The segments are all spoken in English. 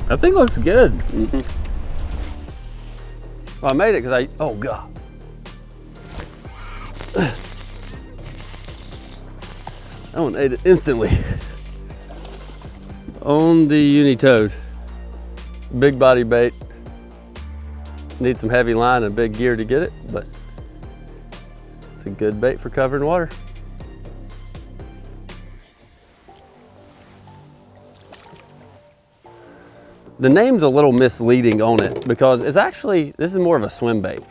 That thing looks good. Well, I made it because oh God. That one ate it instantly. On the Uni Toad. Big body bait. Need some heavy line and big gear to get it, but it's a good bait for covering water. The name's a little misleading on it because it's actually, this is more of a swim bait.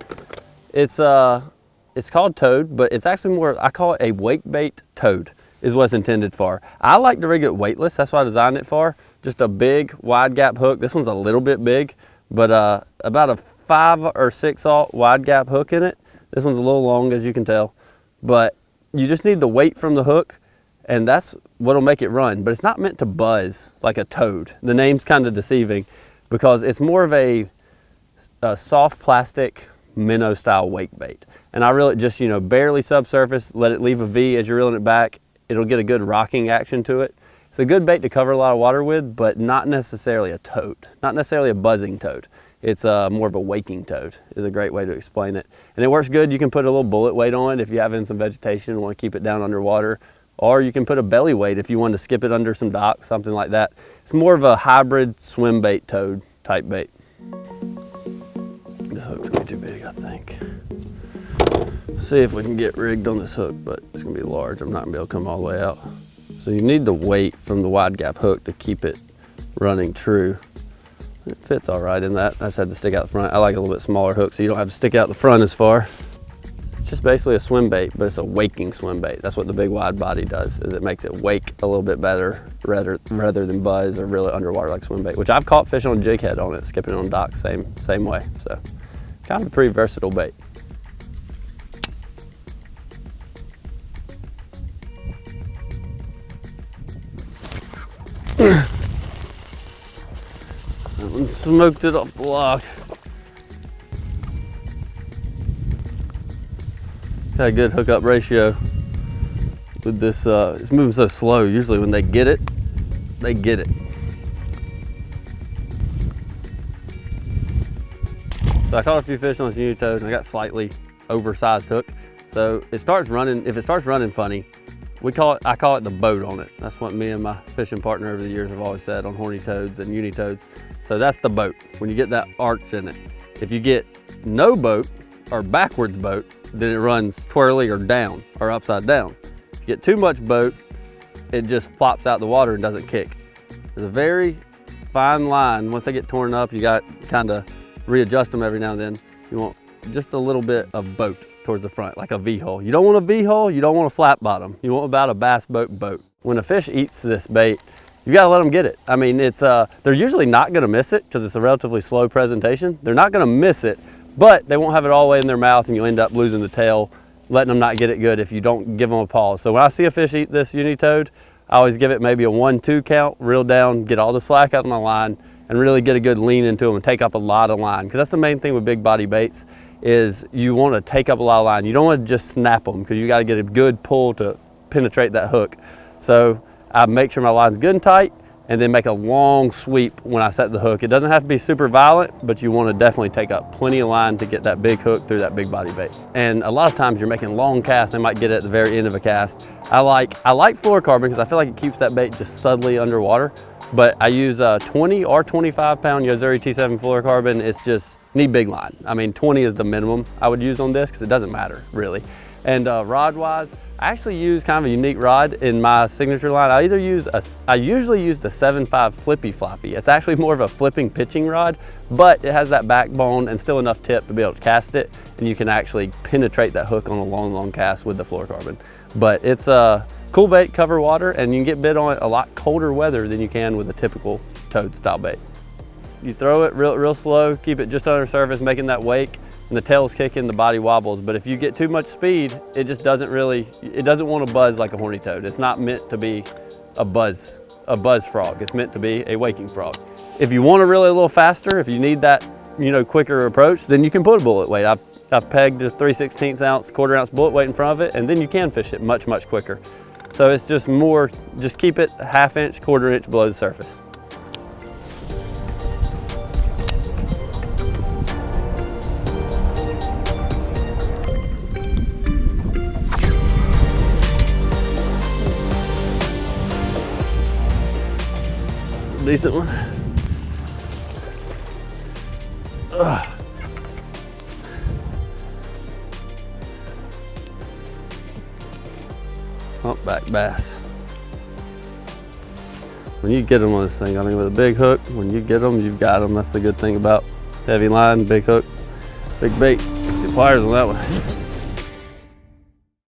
It's called toad, but it's actually more, I call it a wake bait toad is what it's intended for. I like to rig it weightless, that's what I designed it for. Just a big wide gap hook. This one's a little bit big, but about a 5 or 6/0 wide gap hook in it. This one's a little long, as you can tell, but you just need the weight from the hook, and that's what'll make it run. But it's not meant to buzz like a toad. The name's kind of deceiving because it's more of a soft plastic minnow style wake bait. And I reel it just, you know, barely subsurface, let it leave a V as you're reeling it back. It'll get a good rocking action to it. It's a good bait to cover a lot of water with, but not necessarily a toad, not necessarily a buzzing toad. It's more of a waking toad is a great way to explain it. And it works good. You can put a little bullet weight on it if you have in some vegetation and want to keep it down underwater. Or you can put a belly weight if you want to skip it under some docks, something like that. It's more of a hybrid swim bait toad type bait. This hook's gonna be too big, I think. See if we can get rigged on this hook, but it's gonna be large. I'm not gonna be able to come all the way out. So you need the weight from the wide gap hook to keep it running true. It fits all right in that. I just had to stick out the front. I like a little bit smaller hook so you don't have to stick out the front as far. It's just basically a swim bait, but it's a waking swim bait. That's what the big wide body does, is it makes it wake a little bit better rather than buzz or reel it underwater like swim bait, which I've caught fish on jig head on it, skipping it on docks, same way. So kind of a pretty versatile bait. That one smoked it off the log. Got a good hookup ratio with this. It's moving so slow. Usually when they get it, they get it. So I caught a few fish on this Uni Toad and I got slightly oversized hook. So it starts running, if it starts running funny, I call it the boat on it. That's what me and my fishing partner over the years have always said on horny toads and Uni Toads. So that's the boat, when you get that arch in it. If you get no boat or backwards boat, then it runs twirly or down or upside down. If you get too much boat, it just flops out the water and doesn't kick. There's a very fine line. Once they get torn up, you got to kind of readjust them every now and then. You want just a little bit of boat towards the front, like a V-hole. You don't want a V-hole, you don't want a flat bottom. You want about a bass boat. When a fish eats this bait, you gotta let them get it. I mean, they're usually not gonna miss it because it's a relatively slow presentation. They're not gonna miss it, but they won't have it all the way in their mouth and you'll end up losing the tail, letting them not get it good if you don't give them a pause. So when I see a fish eat this Uni Toad, I always give it maybe a 1-2 count, reel down, get all the slack out of my line, and really get a good lean into them and take up a lot of line. Because that's the main thing with big body baits, is you want to take up a lot of line. You don't want to just snap them because you got to get a good pull to penetrate that hook. So I make sure my line's good and tight and then make a long sweep when I set the hook. It doesn't have to be super violent, but you want to definitely take up plenty of line to get that big hook through that big body bait. And a lot of times you're making long casts, they might get it at the very end of a cast. I like fluorocarbon because I feel like it keeps that bait just subtly underwater. But I use 20 or 25 pound Yo-Zuri T7 fluorocarbon. It's just, need big line. I mean, 20 is the minimum I would use on this because it doesn't matter really. And rod wise, I actually use kind of a unique rod in my signature line. I usually use the 7.5 flippy floppy. It's actually more of a flipping pitching rod, but it has that backbone and still enough tip to be able to cast it. And you can actually penetrate that hook on a long cast with the fluorocarbon. But it's a cool bait, cover water, and you can get bit on it a lot colder weather than you can with a typical toad style bait. You throw it real slow, keep it just under surface, making that wake, and the tail's kicking, the body wobbles. But if you get too much speed, it just doesn't want to buzz like a horny toad. It's not meant to be a buzz frog. It's meant to be a waking frog. If you want to reel it a little faster, if you need that, quicker approach, then you can put a bullet weight. I've pegged a 3/16 ounce, 1/4 ounce bullet weight in front of it, and then you can fish it much quicker. So it's just more, just keep it 1/2 inch, 1/4 inch below the surface. decent one. Ugh. Humpback bass. When you get them on this thing, I mean with a big hook, when you get them, you've got them. That's the good thing about heavy line, big hook, big bait. Let's get pliers on that one.